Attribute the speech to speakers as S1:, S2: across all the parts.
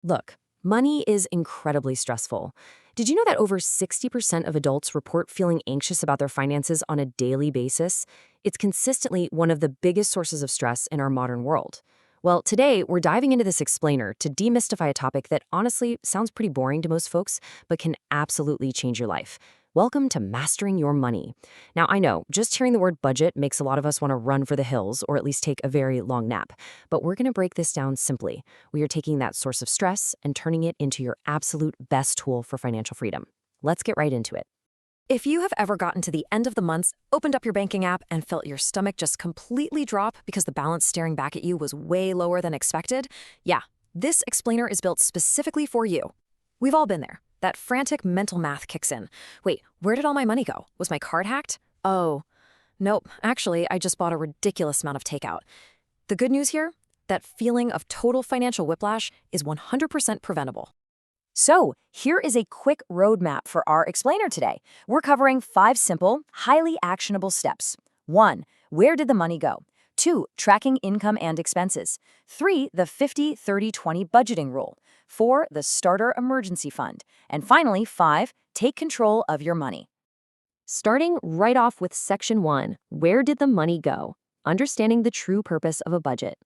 S1: Look, money is incredibly stressful. Did you know that over 60% of adults report feeling anxious about their finances on a daily basis? It's consistently one of the biggest sources of stress in our modern world. Well, today we're diving into this explainer to demystify a topic that honestly sounds pretty boring to most folks, but can absolutely change your life. Welcome to Mastering Your Money. Now, I know, just hearing the word budget makes a lot of us want to run for the hills or at least take a very long nap. But we're going to break this down simply. We are taking that source of stress and turning it into your absolute best tool for financial freedom. Let's get right into it. If you have ever gotten to the end of the month, opened up your banking app, and felt your stomach just completely drop because the balance staring back at you was way lower than expected, yeah, this explainer is built specifically for you. We've all been there. That frantic mental math kicks in. Wait, where did all my money go? Was my card hacked? Oh, nope. Actually, I just bought a ridiculous amount of takeout. The good news here? That feeling of total financial whiplash is 100% preventable. So, here is a quick roadmap for our explainer today. We're covering 5 simple, highly actionable steps. 1. Where did the money go? 2. Tracking income and expenses. 3. The 50-30-20 budgeting rule. 4. The starter emergency fund. And finally, 5. Take control of your money. Starting right off with Section 1, where did the money go? Understanding the true purpose of a budget.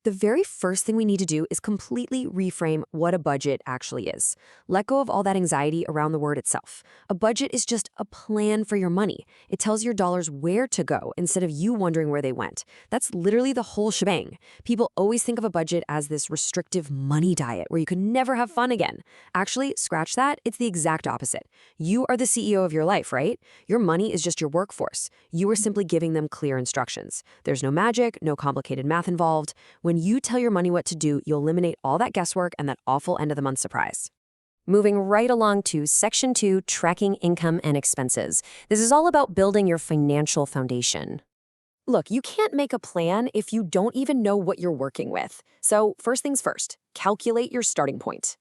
S1: The very first thing we need to do is completely reframe what a budget actually is. Let go of all that anxiety around the word itself. A budget is just a plan for your money. It tells your dollars where to go instead of you wondering where they went. That's literally the whole shebang. People always think of a budget as this restrictive money diet where you can never have fun again. Actually, scratch that. It's the exact opposite. You are the CEO of your life, right? Your money is just your workforce. You are simply giving them clear instructions. There's no magic, no complicated math involved. When you tell your money what to do, you'll eliminate all that guesswork and that awful end-of-the-month surprise. Moving right along to Section 2, Tracking Income and Expenses. This is all about building your financial foundation. Look, you can't make a plan if you don't even know what you're working with. So first things first, calculate your starting point.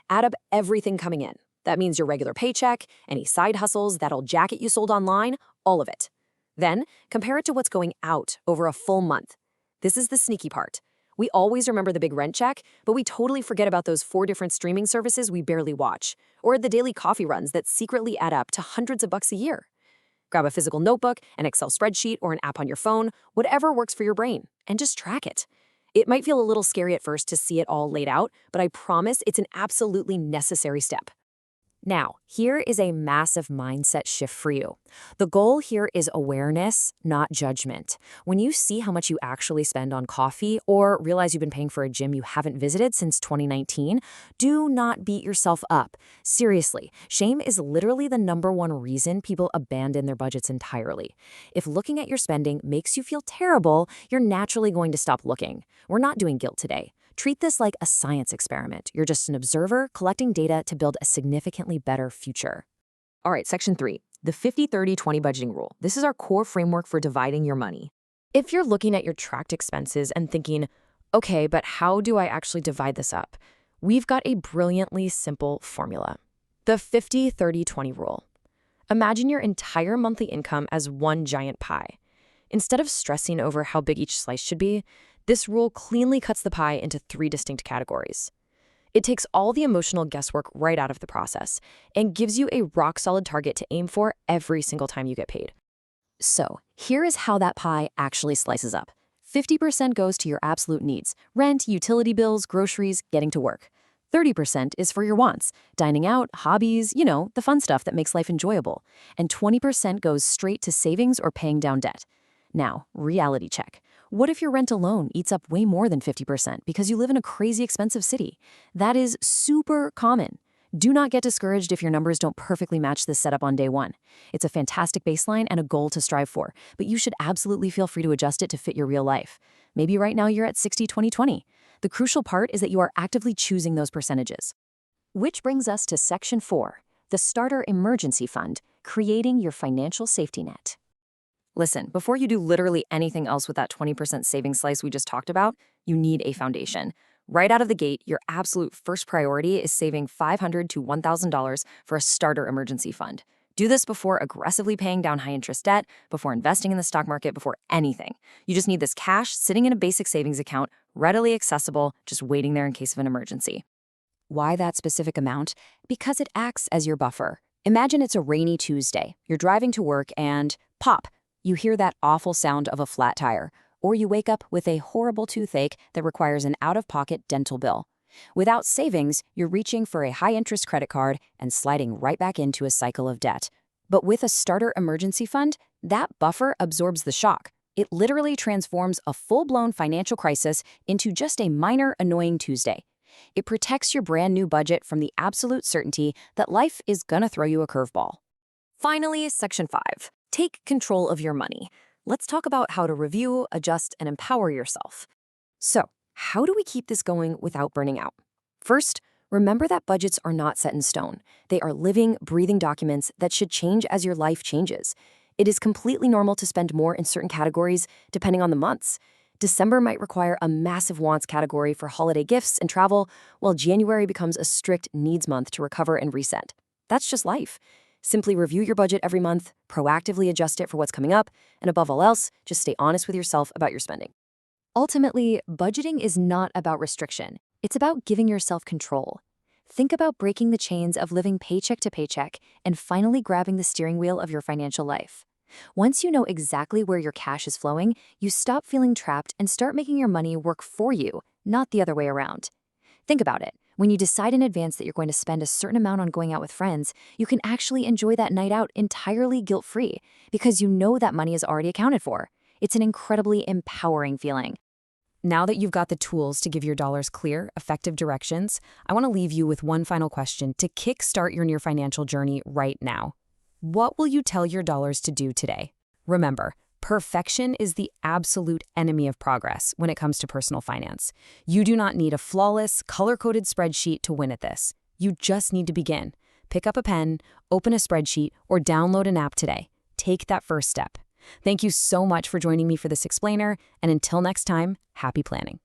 S1: Add up everything coming in. That means your regular paycheck, any side hustles, that old jacket you sold online, all of it. Then compare it to what's going out over a full month. This is the sneaky part. We always remember the big rent check, but we totally forget about those 4 different streaming services we barely watch, or the daily coffee runs that secretly add up to hundreds of bucks a year. Grab a physical notebook, an Excel spreadsheet, or an app on your phone, whatever works for your brain, and just track it. It might feel a little scary at first to see it all laid out, but I promise it's an absolutely necessary step. Now, here is a massive mindset shift for you. The goal here is awareness, not judgment. When you see how much you actually spend on coffee or realize you've been paying for a gym you haven't visited since 2019, do not beat yourself up. Seriously, shame is literally the #1 reason people abandon their budgets entirely. If looking at your spending makes you feel terrible, you're naturally going to stop looking. We're not doing guilt today. Treat this like a science experiment. You're just an observer collecting data to build a significantly better future. All right, Section 3, the 50-30-20 budgeting rule. This is our core framework for dividing your money. If you're looking at your tracked expenses and thinking, okay, but how do I actually divide this up? We've got a brilliantly simple formula. The 50-30-20 rule. Imagine your entire monthly income as one giant pie. Instead of stressing over how big each slice should be, this rule cleanly cuts the pie into 3 distinct categories. It takes all the emotional guesswork right out of the process and gives you a rock-solid target to aim for every single time you get paid. So, here is how that pie actually slices up. 50% goes to your absolute needs: rent, utility bills, groceries, getting to work. 30% is for your wants: dining out, hobbies, the fun stuff that makes life enjoyable. And 20% goes straight to savings or paying down debt. Now, reality check. What if your rent alone eats up way more than 50% because you live in a crazy expensive city? That is super common. Do not get discouraged if your numbers don't perfectly match this setup on day one. It's a fantastic baseline and a goal to strive for, but you should absolutely feel free to adjust it to fit your real life. Maybe right now you're at 60-20-20. The crucial part is that you are actively choosing those percentages. Which brings us to Section 4, the starter emergency fund, creating your financial safety net. Listen, before you do literally anything else with that 20% savings slice we just talked about, you need a foundation. Right out of the gate, your absolute first priority is saving $500 to $1,000 for a starter emergency fund. Do this before aggressively paying down high-interest debt, before investing in the stock market, before anything. You just need this cash sitting in a basic savings account, readily accessible, just waiting there in case of an emergency. Why that specific amount? Because it acts as your buffer. Imagine it's a rainy Tuesday. You're driving to work and pop, you hear that awful sound of a flat tire. Or you wake up with a horrible toothache that requires an out-of-pocket dental bill. Without savings, you're reaching for a high-interest credit card and sliding right back into a cycle of debt. But with a starter emergency fund, that buffer absorbs the shock. It literally transforms a full-blown financial crisis into just a minor, annoying Tuesday. It protects your brand new budget from the absolute certainty that life is gonna throw you a curveball. Finally, Section 5. Take control of your money. Let's talk about how to review, adjust, and empower yourself. So, how do we keep this going without burning out? First, remember that budgets are not set in stone. They are living, breathing documents that should change as your life changes. It is completely normal to spend more in certain categories depending on the months. December might require a massive wants category for holiday gifts and travel, while January becomes a strict needs month to recover and reset. That's just life. Simply review your budget every month, proactively adjust it for what's coming up, and above all else, just stay honest with yourself about your spending. Ultimately, budgeting is not about restriction. It's about giving yourself control. Think about breaking the chains of living paycheck to paycheck and finally grabbing the steering wheel of your financial life. Once you know exactly where your cash is flowing, you stop feeling trapped and start making your money work for you, not the other way around. Think about it. When you decide in advance that you're going to spend a certain amount on going out with friends, you can actually enjoy that night out entirely guilt-free because you know that money is already accounted for. It's an incredibly empowering feeling. Now that you've got the tools to give your dollars clear, effective directions, I want to leave you with one final question to kickstart your near financial journey right now. What will you tell your dollars to do today? Remember, perfection is the absolute enemy of progress when it comes to personal finance. You do not need a flawless, color-coded spreadsheet to win at this. You just need to begin. Pick up a pen, open a spreadsheet, or download an app today. Take that first step. Thank you so much for joining me for this explainer, and until next time, happy planning.